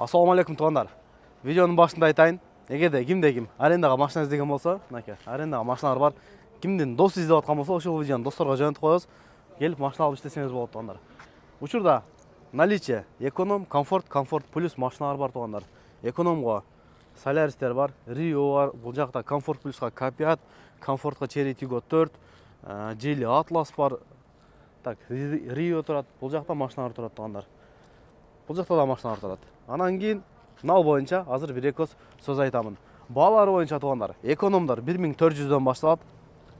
Ассаламу алейкум туғандар. Видеоның башында айтайын. Егерде ким арендаға машина іздеген болса, арендаға машиналар бар. Кимден дос іздеп жатқан болса, ошол видеоны достарға жөнелтіп қоябыз. Келіп машина алып иштесеңиз болот туғандар. Учурда наличие эконом, комфорт плюс машиналар бар туғандар. Экономға Соляристер бар, Рио бар, бұл жақта комфорт плюсқа К5, комфортқа Cherry Tiggo 4, Geely Atlas бар. Так, Рио тұрады, бұл жақта машиналар тұрады туғандар. Бұл жақта да машиналар тұрады. Анан кейін мынау бойынша азыр бір екі сөз айтамын. Бағалары бойынша туғандар, экономдар 1400-ден башталады,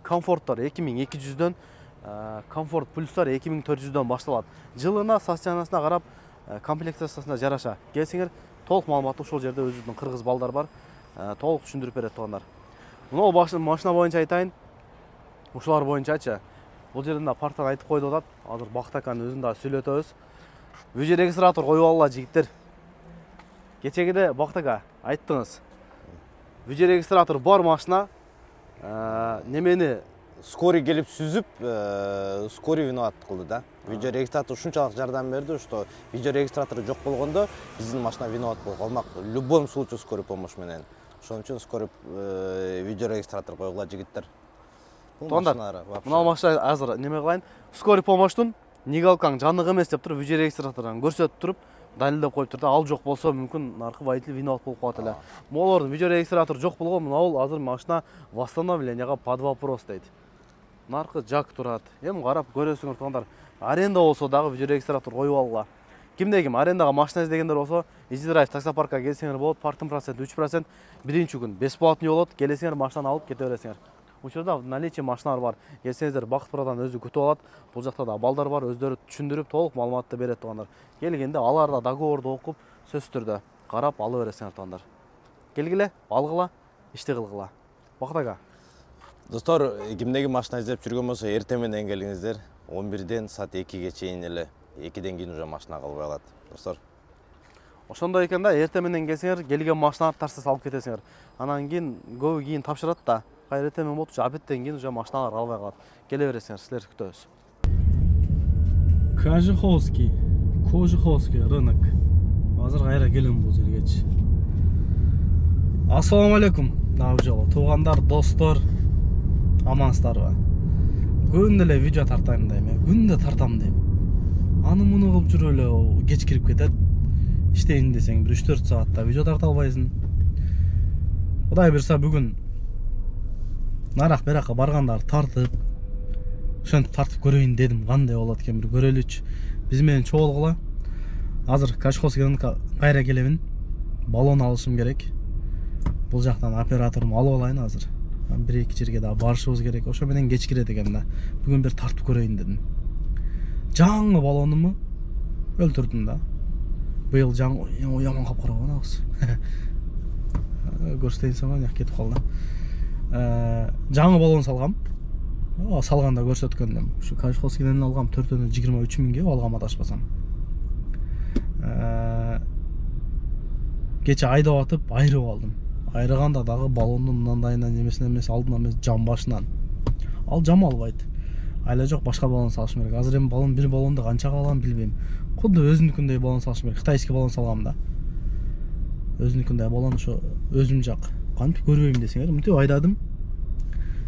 комфорттар 2200-ден, комфорт плюстар 2400-ден башталады. Жылына состояниесіне қарап, комплектациясына жараша келсеңер, толық маалыматты ошол жерде өзүнүн кыргыз балдар бар, толық түшүндүрүп берет туғандар. Мынау машина бойынша айтайын, ушулар бойынчачы. Бұл жерден да парктан айтып койду атат. Азыр Бактаканын өзүн да сүйлөтөбүз. Видео регистратор коюп алгыла жигиттер. Кечегиде Бактака айттыңыз. Видео регистратор бар машина, немени скорый келип сүзүп, скорый виноват кылды да. Видео регистратор ушунчалык жардам берди, что видео регистратор жок болгондо биздин машина виноват болуп калмак. В любом случае скорый помощь менен. Ошон үчүн скорый видео регистратор койгула жигиттер. Мына машина азыр неме кылайын? Скорый помощьтун нигалкаң жанык эмес деп туруп видео регистратордан көрсөтүп туруп, далилдеп коюп турду. Ал жок болсо мүмкүн наркы водитель виноват болуп калат эле. Молордун видео регистратор жок болгон, мына ал азыр машина восстановленияга под вопрос дейт. Наркы жак турат. Эми карап көрөсүңөр тугандар. Аренда болсо дагы видео регистратор коюп алгыла. Кимде ким арендага машина издегендер болсо, Easy Drive таксопаркка келсеңер болот, парктын проценти 3%, биринчи күн бесплатный болот, келесеңер машинаны алып кете бересиңер. Учурда наличие машиналар бар. Келсеңиздер Бакыт Продан өзү күтүп алат. Бул жакта да балдар бар, өздөрү түшүндүрүп, толук маалыматты берет тугандар. Келгенде аларда договорду окуп, сөз түрдө карап ала бересиңер тугандар. Келгиле, алгыла, ишти кылгыла. Бакыт ага. Достор, кимдеги машина издеп жүргөн болсо, эртең менен келиңиздер. 11-ден саат 2-ге чейин эле, 2-ден кийин уже машина калбай калат. Достор. Ошондой экен да, эртең менен келсеңер, келген машиналарды тарсыз алып кетесиңер. Анан кийин көбү кийин тапшырат да. Кайрете мен болчу, абеттен кийин уже машиналар калбай калат. Келе бересиңер, силерди күтөбүз. Кожуховский рынок. Азыр кайра келем бул жергечи. Ассаламу алейкум. Дагы жолу туугандар, достор, амансыздарбы? Күндө эле видео тартайм дейм, күндө тартам дейм. Аны муну кылып жүрүп эле кеч кирип кетет. Иштейин десең, бир 3-4 саатта видео тарта албайсың. Кудай буйрса бүгүн нарак беракка баргандар тартып, ошентип тартып көрөйүн дедим. Кандай болот экен бир көрөлүчү. Биз менен чогулгула. Азыр Кашковский рынокко кайра келемин. Баллон алышым керек. Бул жактан операторум алып алайын азыр. Бир-эки жерге да барышыбыз керек. Ошо менен кеч кирет экен да. Бүгүн бир тартып көрөйүн дедим. Жаңы баллонуму өлтүрдүм да. Быйыл жаңы яман капкара болобуз. Көрсөтейин сага, кетип калды. Жаңы баллон салгам. Салганда көрсөткөндүм. Ушу Кашковскийден алгам 4-төн 23 миңге алгам адашпасам. Кече айдап атып айрып алдым. Айрыганда дагы баллондун мындайынан немесинен эмес, алдынан эмес, жам башынан. Ал жам албайт. Айла жок, башка баллон салышым керек. Азыр эми баллон бир баллонду канчага алам билбейм. Кудду өзүнүкүндөй баллон салышым керек. Кытайский баллон салгам да. Өзүнүкүндөй баллон ошо өзүм жак. Кантип көрбөйм десеңер, мынтип айдадым.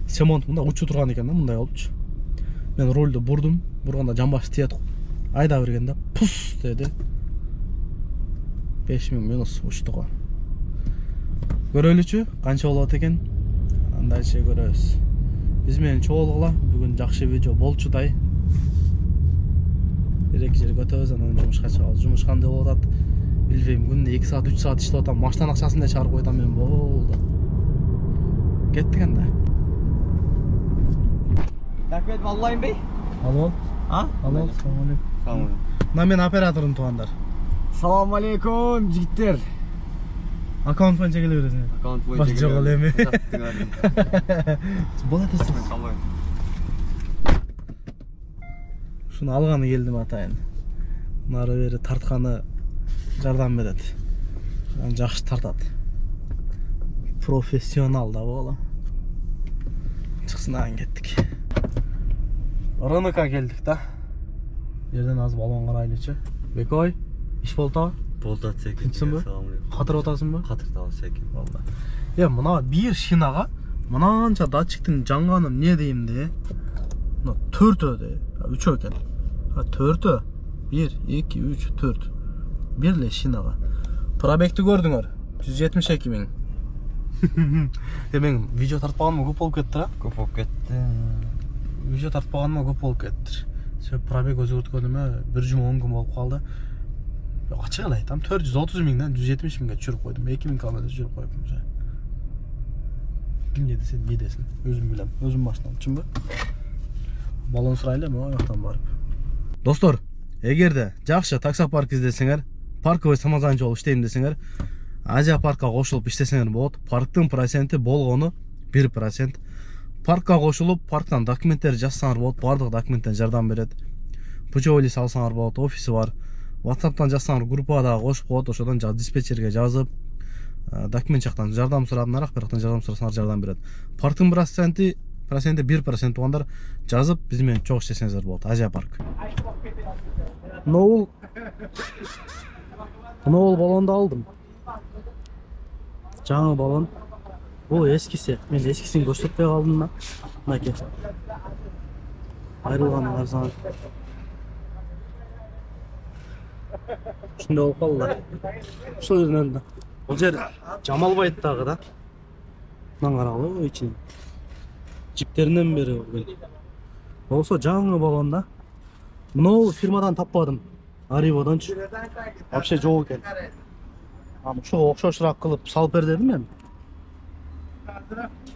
Семонт мында учу турган экен да, мындай болупчу. Мен рулду бурдум, бурганда жамбаш тиет. Айда бергенде пус деди. 5000 минус учту го. Көрөлүчү, канча болот экен? Андайча көрөбүз. Биз менен чогулгула. Бүгүн жакшы видео болчудай. Бир-эки жерге өтөбүз, анан жумушка чыгабыз. Жумуш кандай болуп атат? Билбейм. Күндө 2 саат, 3 саат иштеп атам. Машинанын акчасын да чыгарып койдум мен, болду. Кеттик анда. Рахмет, Маллайым бей. Алло. А? Алло, салам алейкум. Салам алейкум. Мына мен операторум тугандар. Салам алейкум, жигиттер. Аккаунт боюнча келе бересиңер. Аккаунт боюнча. Бак жок эле эми. Болот эсиз. Ушуну алганы келдим атайын. Нары бери тартканы жардам берет. Жакшы тартат. Профессионал да боло. Чыксынан кеттик. Рынокко келдик да. Жерден аз баллон карайлычы. Бекой, иш болду. Болды атсекен. Түсінбі? Қатыр отасың ба? Қатырды атсекен. Валла. Мына бир шинаға мынанша датчиктің жаңғанын не дейм де? Мына 4 де. 3 екен. 4. 1, 2, 3, 4. Бірле шинаға. Пробегті көрдіңер. 172 000. Мен видео тартпағаныма көп болып кетті, Көп болып кетті. Видео тартпағаныма көп болып кетті. Себеп пробег өзгөрткөнүмө 1 жума 10 күн болуп калды. Ачык эле айтам, 430 000ден 170 000ге түшүрүп койдум. 2000 км түшүрүп коюпмун уже. Ким не десе, не десин. Өзүм билем, өзүм машинам, чынбы? Балон сурайлы, могу жактан барып. Достор, эгерде жакшы таксопарк издесеңер, парковый самозанчы болуп иштейм десеңер, Азия паркка кошулуп иштесеңер болот. Парктын проценти болгону 1%. Паркка кошулуп, парктан документтер жазсаңар болот, бардык документтен жардам берет. Пучевой салсаңар болот, офиси бар. WhatsApp'tan жазсаңар группага дагы кошуп коет, ошодон диспетчерге жазып, документ жактан жардам сурап, нарак бирактан жардам сурасаңар жардам берет. Парктын проценти 1% тугандар жазып, биз менен чогуу иштесеңиздер болот. Азия парк. Ноул баллонду алдым. Жаңы баллон. Бул эскиси. Мен эскисин көрсөтпөй калдым да. Мынакей. Айрылганын карасаңар. Ушундай болуп калды. Ушул жерден бул жер Жамалбайдагы да. Мына карагыла ичин. Жиптеринен бери келди. Болсо жаңы баллон да. Мынау фирмадан таппадым. Ариводанчы. Вообще жок экен. Ушуга окшошураак кылып салып бер дедим мен.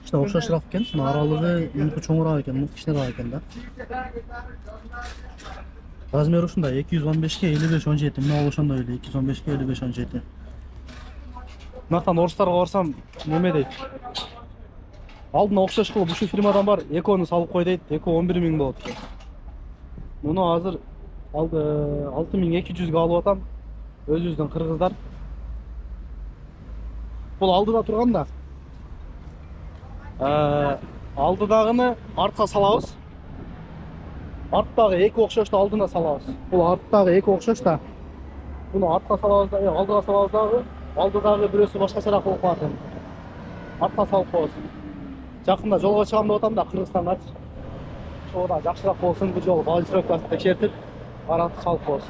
Ушуна окшошураак экен, аралыгы мүмкүн чоңураак экен, мүмкүн кичинераак экен да. Размери ушундай 215ге 55-17, мына ошондой эле 215ге 55-17. Мынактан орустарга барсам, неме дейт? Алдына окшош кылып ушул фирмадан бар, экону салып кой дейт, эко 11 000 болот экен. Муну азыр 6200ге алып атам. Өзүбүздүн кыргыздар. Бул алдыда турган да. Алдыдагыны артка салабыз. Арттагы эки окшошту алдына салабыз. Бул арттагы эки окшош да. Буну артка салабыз да, алдыга салабыз дагы. Алдыдагы бирөөсү башкачараак болуп калат экен. Артка салып коебуз. Жакында жолго чыгам деп атам да, Кыргызстанга. Ошого да жакшыраак болсун, бул жолу балансировкасын текшертип, аратып салып коебуз.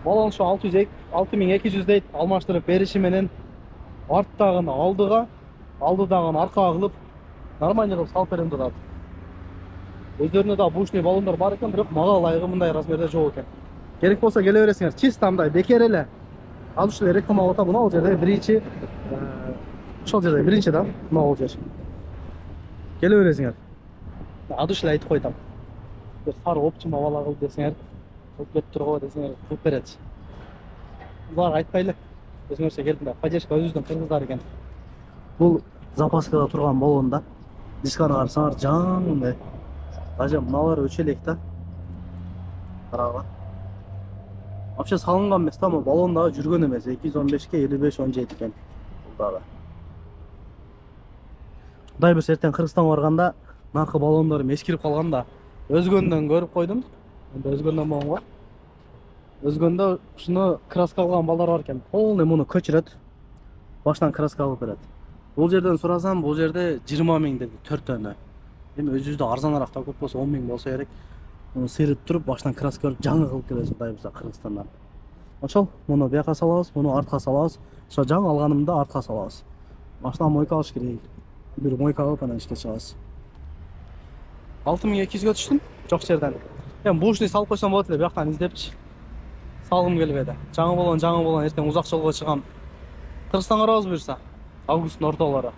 Балон ошо 6200 дейт, алмаштырып бериши менен арттагыны алдыга, алдыдагыны аркага кылып, нормально кылып салып берем деп атат. Өздөрүнө да бушный баллондар бар экен, бирок мага ылайыгы мындай размерде жок экен. Керек болсо келе бересиңер, чисто мындай бекер эле. Азыр ушул реклама кылып атам, мына ал жерде биринчи, ошол жерде биринчи да, мына ал жер. Келе бересиңер. Адыш эле айтып койтам. Бир сары опчума бала кылып десеңер, кылып кетип турго десеңер, кылып берет. Булар айтпайлы. Өзүңөрсө келдиңер, поддержка өзүбүздүн кыргыздар экен. Бул запаскада турган баллон да. Дисканы карасаңар жаңы. Ажа мыналар өчө элек да. Карагыла. Вообще салынган эмес да, баллон дагы жүргөн эмес. 215ге 55-17 экен. Бул дагы. Кудай бир эртең Кыргызстанга барганда наркы баллондорум эскирип калган да. Өзгөндөн көрүп койдум. Энд өзгөндөн болгон го. Өзгөндө ушуну краска алган балдар бар экен. Полный муну көчүрөт. Баштан краска алып берет. Бул жерден сурасам, бул жерде 20 000 деди 4төнө. Эми өзүбүздө арзаныраак да, көп болсо 10 000 болсо керек. Муну сыйрып туруп, баштан краска берип жаңы кылып келебиз Кудай буйрса Кыргызстандан. Ошол, муну бияка салабыз, муну артка салабыз. Ошо жаңы алганымды артка салабыз. Машина мойка алыш керек. Бир мойка алып анан ишке чыгабыз. 6200ге түштүм, жок жерден. Эми бушный салып койсом болот эле, бияктан издепчи. Салгым келбеди. Жаңы болон эртең узак жолго чыгам. Кыргызстанга барабыз буюрса. Августтун ортолору.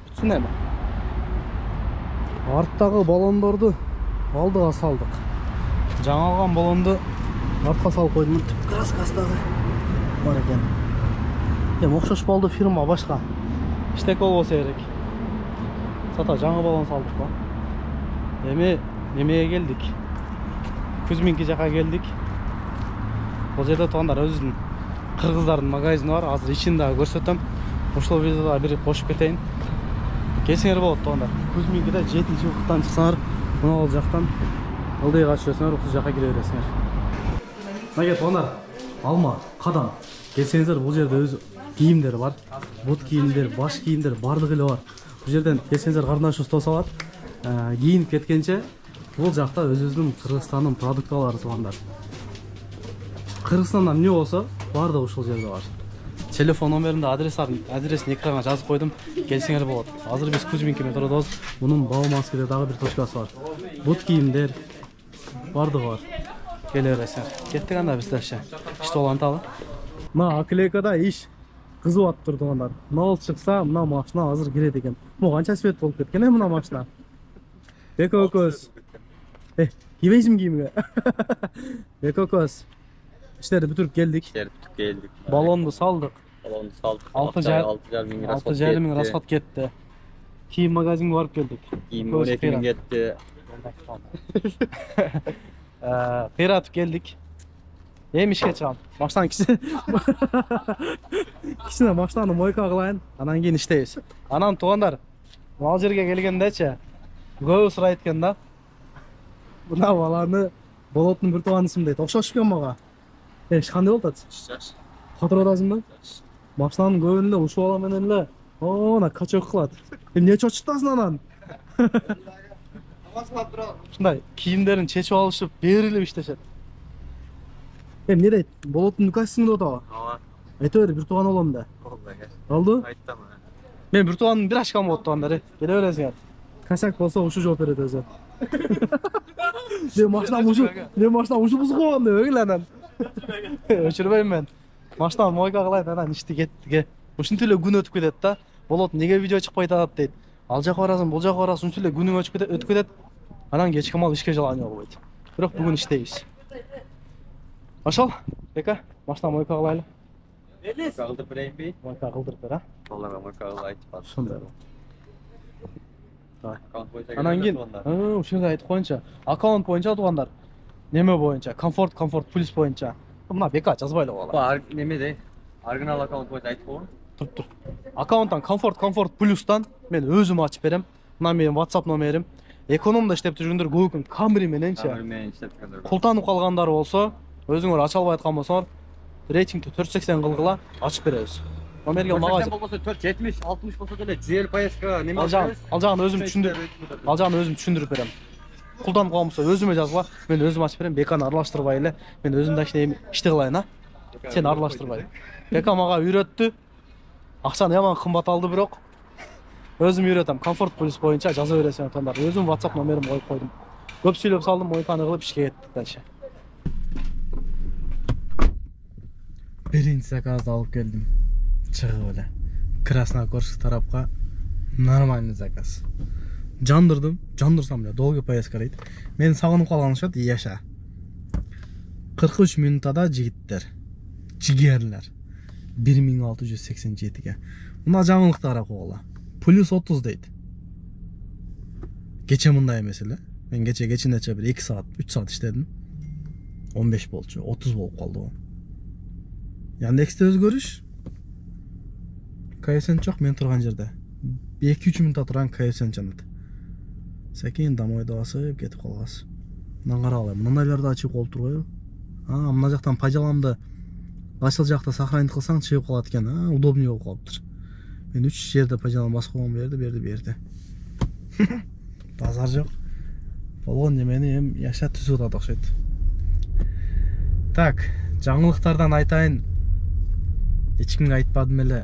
Бүтсүн эми. Арттагы баллондорду алдыга салдык. Жаңы алган баллонду артка салып койдум. Түп краскасы дагы бар экен. Эми окшош болду, фирма башка. Иштек болбосо керек. Сата жаңы баллон салдык го. Эми немеге келдик? Кузьминки жака келдик. Бул жерде туугандар өзүнүн кыргыздардын магазини бар. Азыр ичин дагы көрсөтөм. Ошол видеода бир кошуп кетейин. Келсеңер болот туугандар. Кузьминкиде 7-чи укуктан чыксаңар, мына ал жактан ылдыйга түшөсүңөр, ушул жака кире бересиңер. Мына туугандар, Алма, Кадан. Келсеңіздер, бұл жерде өз киімдер бар. Бот киімдер, баш киімдер, барлығы елі бар. Бұл жерден келсеңіздер қарнашы ұстау салады. Киініп кеткенше, бұл жақта өз-өзінің Қырғызстанның продукталары туғандар. Қырғызстаннан не болса, барды ушул жерде бар. Телефон номерімді, адресін экранға жазып қойдым. Келсеңер болады. Азыр біз Кузьминке метродоз. Бұның Бауманскіде дағы бір точкасы бар. Бот киімдер, бардығы бар. Келе бересіңер. Кеттік анда біз дәші. Ішті olan талы. Мына Аклейкада иш қызу ат тұр туғандар. Мына шықса, мына машина азыр келеді екен. Бұл қанша свет болып кеткен мына машина. Беко көз. Кибейсім киімге. Беко көз. İşleri bütürüp geldik. Balondu saldık. 6,5 min rasvat ketdi. Kiyim magazinga barıp geldik. Kiyim 12 min ketdi. Qiyratib geldik. Işke çıqam. Baştan kişine baştan moyka qılayın. Anan keyin işteybiz. Anan tuğanдар. Mal жерге келгенде көп сурайт экен да. Мына баланы болоттун бир тууган исим дейт. Окшошуп экен мага. Қандай болды атсы? Қатыр оразым ба? Машинаның көбінде ұшып аламын әлі. Оона, качок қылады. Не чочықтасың анан? Шындай, киімдерін чечіп алышып, беріліп іштешеді. Не дейт? Болоттың нүкасысың да отаға? Айта бері, бір туған оламын да. Алды? Мен бір туғанның бір ашқам болды туғандар. Келе бересіңер. Косяк болса ұшы жоп береді өзі. Мен машинам ұшы бұзық оған деп, өңіләнен. Өчірбеймін мен. Машинам мойка қылайды, анан ішті кеттіге. Ушын түлі күн өтіп кетеді да. Болот, неге видео шықпайды адап дейді. Ал жақ барасың, бұл жақ барасың, ушын түлі күнің өтіп кетеді. Анан кешкі мал ішке жалаңы болбайды. Бірақ бүгін іштейбіз. Ашал, Бека, машинам мойка қылайлы. Мойка қылдырып берейін бей? Мойка қылдырып бер, а? Оларға мойка қылы айтып барды. Сондай бол. Анан кейін, ушынға айтып қойынша, аккаунт бойынша туғандар. Неме бойынша, комфорт плюс бойынша. Мына Бека жазбайлы оғалар. Неме де, оригинал аккаунт бойынша айтып қойын? Тұр. Аккаунттан комфорт плюстан мен өзім ашып берем. Мына менің WhatsApp номерім. Экономда іштеп жүргендер көбін Камри мененше. Құлтанып қалғандар болса, өзіңөр аша албай атқан болсаңар, рейтингті 480 қылғыла ашып береміз. Номерге мага 470, 60 болса деле жел поездка неме ал жағын өзім түшүндүрүп берем. Құлтанып қалған болса өзіме жазыла, мен өзім ашып берем. Беканы аралаштырбай эле, мен өзім дашне іште қылайын, а? Сен аралаштырбай. Бека мага үйрөттү. Акчаны яман кымбат алды бирок. Өзім үйрөтем. Комфорт плюс боюнча жаза бересиң атандар. Өзім WhatsApp номерим коюп койдум. Көп сүйлөп салдым, мойканы кылып ишке кеттик дальше. Биринчи заказды алып келдим. Чыгып эле. Красногорск тарапка нормальный заказ. Жандырсам эле долгий поездка дейт. Мен сагынып калганышат, яша. 43 минутада жигиттер. Жигерлер. 1687-ге. Мына жаңылыкты карап койгула. Плюс 30 дейт. Кече мындай эмес эле. Мен кечинече бир 2 саат, 3 саат иштедим. 15 болчу, 30 болуп калды о. Яндексте өзгөрүш. Коэффициент жок мен турган жерде. 2-3 минутта турган коэффициент жанат. Сәкен домойда басып кетип калгас. Мына карагыла, мындайларды ачып коюп турбайбы? Мына жактан пажаламды Ашыл жақта сохранить қылсаң шығып қалады екен, удобный болып қалыптыр. Мен 3 жерде пажалам басып қойған берді. Базар жоқ. Болған немені ем яша түзіп отады оқшайды. Так, жаңылықтардан айтайын. Ешкімге айтпадым әлі.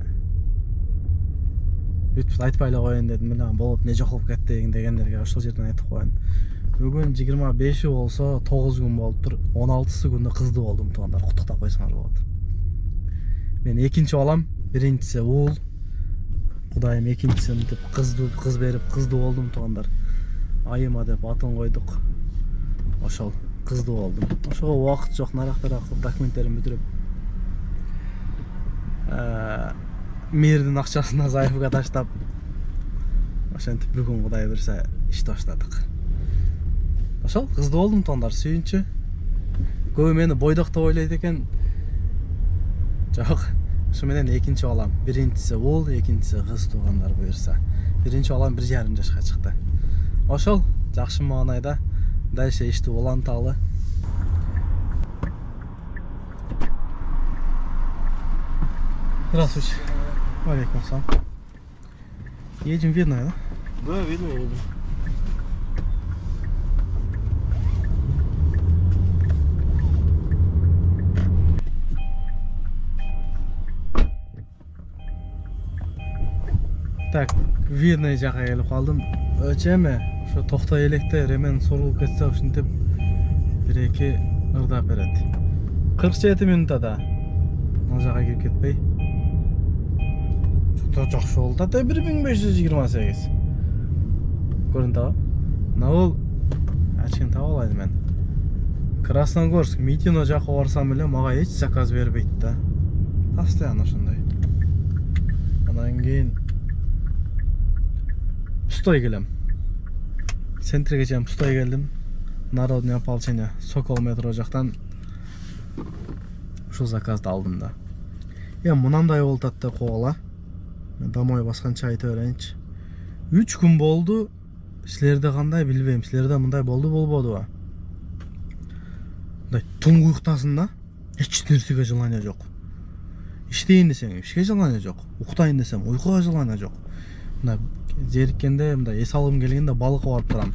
Өйтіп айтпайлы қойын дедім әлі. Болып не жоқылып кетті дегендерге ошол жерден айтып қойын. Бүгін 25-і болса 9 күн болып тұр. 16-сы күнді қызды болдым туғандар. Құттықтап қойсаңар болады. Мен екінші балам, біріншісі ол. Құдайым екіншісін деп қыз беріп қызды болдым туғандар. Айыма деп атын қойдық. Ошол қызды болдым. Ошоға уақыт жоқ, нарақтар документтерін бүтіріп. Мердің ақшасына зайыфға таштап. Ошентип бүгін Құдай берсе иш таштадық. Ошол қызды болдым туғандар, сүйінші. Көбі мені бойдақ деп ойлайды екен. Жоқ, ошо менен экинчи балам. Биринчиси ол, экинчиси кыз туугандар буюрса. Биринчи балам 1,5 жашка чыкты. Ошол жакшы маанайда дальше ишти уланталы. Здравствуйте. Алейкум ассалам. Едем видно, да? Да, видно, едем. Так, видно жаққа келіп қалдым. Өчеме, şu тоқтай електе ремен сорылып кетсе ушинтип 1-2 ырдап берет. 47 минутада. Мына жаққа келіп кетпей. Çok жақсы жолда да 1528. Көрінді ға? Мына ол әчкен таба алайды мен. Красногорск, Митино жаққа барсам эле мага эч заказ бербейт да. Постоянно ошондой. Анан кийин Пустой келем. Центрге чейин пустой келдим. Народное ополчение Сокол метро жактан ушул заказды алдым да. Мынандай болуп атты коола. Мен домой басканча айтып берейинчи. 3 күн болду. Силерде кандай билбейм. Силерде мындай болбодубу? Мындай түнкү уктасың да, эч нерсеге желание жок. Иштейин десең, ишке желание жок. Уктайын десем, уйкуга желание жок. Мына зериккенде, мындай эс алгым келгенде балыкка барып турам.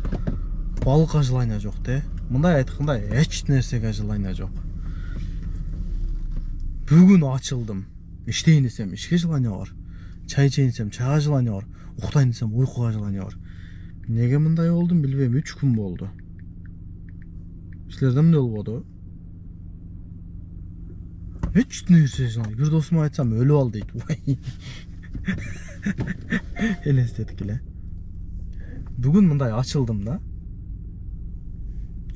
Балыкка желание жок де. Мындай айтканда эч нерсеге желание жок. Бүгүн ачылдым. Иштейин десем, ишке желание бар. Чай içeyim десем, чайга желание бар. Уктайын десем, уйкуга желание бар. Неге мындай болдум билбейм, 3 күн болду. Силерде эмне болбоду? Эч нерсе желание. Бир досума айтсам өлүп ал дейт. Элестетик эле. Бүгүн мындай ачылдым да.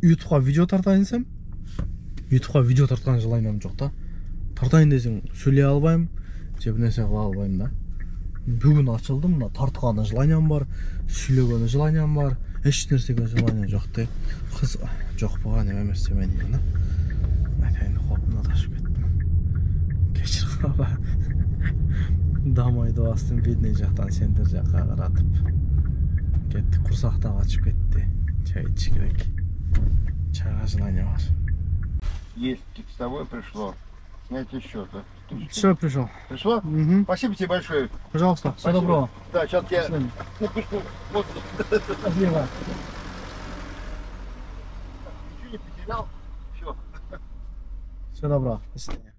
YouTube'га видео тартайын десем, YouTube'га видео тарткан желанием жок да. Тартайын десең, сүйлөй албайм, же бир нерсе кыла албайм да. Бүгүн ачылдым, мына тарткан желанием бар, сүйлөгөн желанием бар, эч нерсеге желание жок де. Кыз жок болган эмес мен да. Айтайын, хопуна ташып кеттим. Кечир кала. Домой бастым, видный жактан центр жакка каратып. Кеттик, курсакта ачып кетти. Чай ичиш керек. Чайга желание бар. Есть, текстовой пришло. Снятие счета. Все, пришел. Пришло? Угу. Спасибо тебе большое. Пожалуйста, всего Спасибо. доброго. Да, сейчас я Спасибо. напишу. Вот. Спасибо. Ничего не потерял. Все. Всего доброго. До свидания.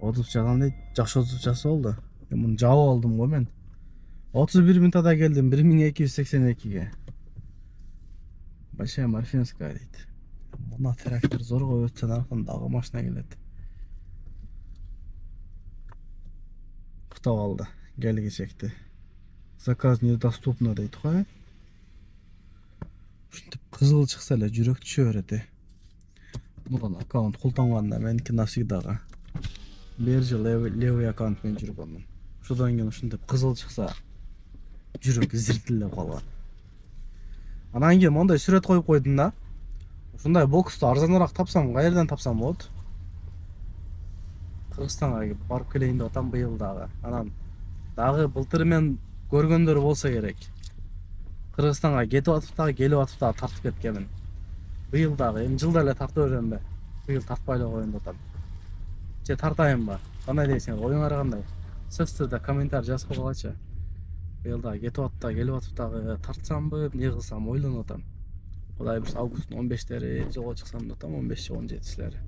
Отуп жагандай жакшы отупчасы болду. Муну жабып алдым го мен. 31 минутада келдим 1282-ге. Большая Марфинская дейт. Мына трактор зорго өтсө наркан дагы машина келет. Кута калды. Келгичекти. Заказ недоступно дейт го. Ушинтип кызыл чыкса эле жүрөк түшө берет. Мурун аккаунт култанганда меники навсегдага. Бир жыл левый аккаунтмен жүргөнмүн. Ошодон кийин ушинтип кызыл чыкса жүрөк изиртилип калган. Анан кийин мондай сүрөт коюп койдум да. Ушундай боксту арзаныраак тапсам, каерден тапсам болот? Кыргызстанга барып келейин деп атам быйыл дагы. Анан дагы былтыр мен көргөндөр болсо керек. Кыргызстанга кетип атып дагы келип атып дагы тартып кеткенмин. Быйыл дагы эми жылда эле тартып беремби? Быйыл тартпай эле коеюн деп атам. Же тартайынбы? Кандай дейсиң? Оюңар кандай? Сөзсүздө комментарий жазып койгулачы. Быйыл дагы кетип атып дагы келип атып дагы тартсамбы, эмне кылсам ойлонуп атам. Кудай буйрса августтун 15-тери жолго чыксам деп атам, 15 же 17-силери.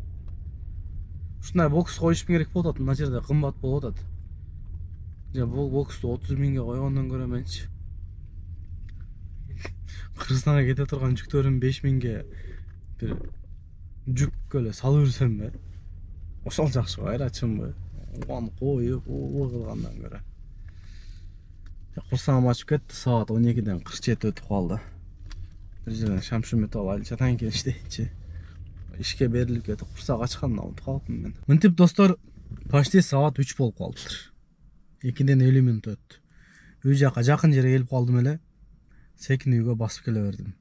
Ушундай бокс коюшум керек болуп атат, мына жерде кымбат болуп атат. Же бул боксту 30 миңге койгондон көрө менчи. Кыргызстанга кете турган жүктөрүн 5 миңге бир жүккө эле салып жүрсөмбү? Ошол жакшы айрачымбы? Ону коюп, кылгандан көрө. Курсагым ачып кетти, саат 12-ден 47 өтүп калды. Бир жерден шамшым өтүп алайлы, жатан кийин иштейинчи. Ишке берилип кетип, курсак ачканда унутуп калыпмын мен. Мынтип достор, почти саат 3 болуп калыптыр. 2-ден 50 минут өттү. Үй жакка жакын жерге келип калдым эле. Секин үйгө басып келе бердим.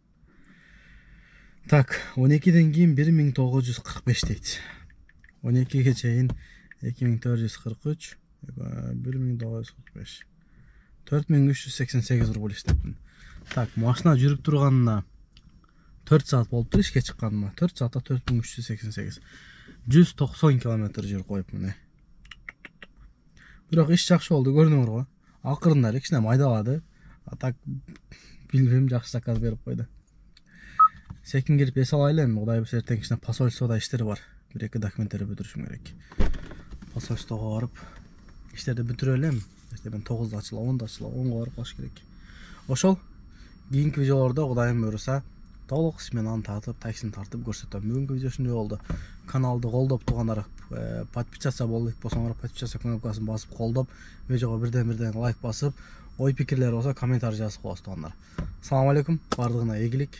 Так, 12-ден кийин 1945 дейт. 12-ге чейин 2443, 1945. 4388 рубль иштеппин. Так, машина жүрүп турганына 4 саат болуптур, ишке чыкканыма. 4 саатта 4388. 190 километр жүрүп коюп мына. Бирок иш жакшы болду, көрдүңөр го. Акырында эле кичине майдалады. А так билбейм, жакшы заказ берип койду. Секин кирип эс алайлы эми, Кудай буйрса эртең кичине посольствода иштер бар. 1-2 документтерди бүтүрүшүм керек. Посольствого барып иштерди бүтүрө элем. Эртең 9-да ачылып, 10-да ачылып, 10го барып калыш керек. Ошол кийинки видеолордо Кудайым буйруса толук сменаны тартып, таксини тартып көрсөтөм. Бүгүнкү видео ушундай болду. Каналды колдоп тургандар, подписаться болуп болсоңор, подписаться кнопкасын басып колдоп, видеого бирден лайк басып, ой пикирлер болсо комментарий жазып коесуз тугандар. Assalamu алейкум, бардыгына ийгилик.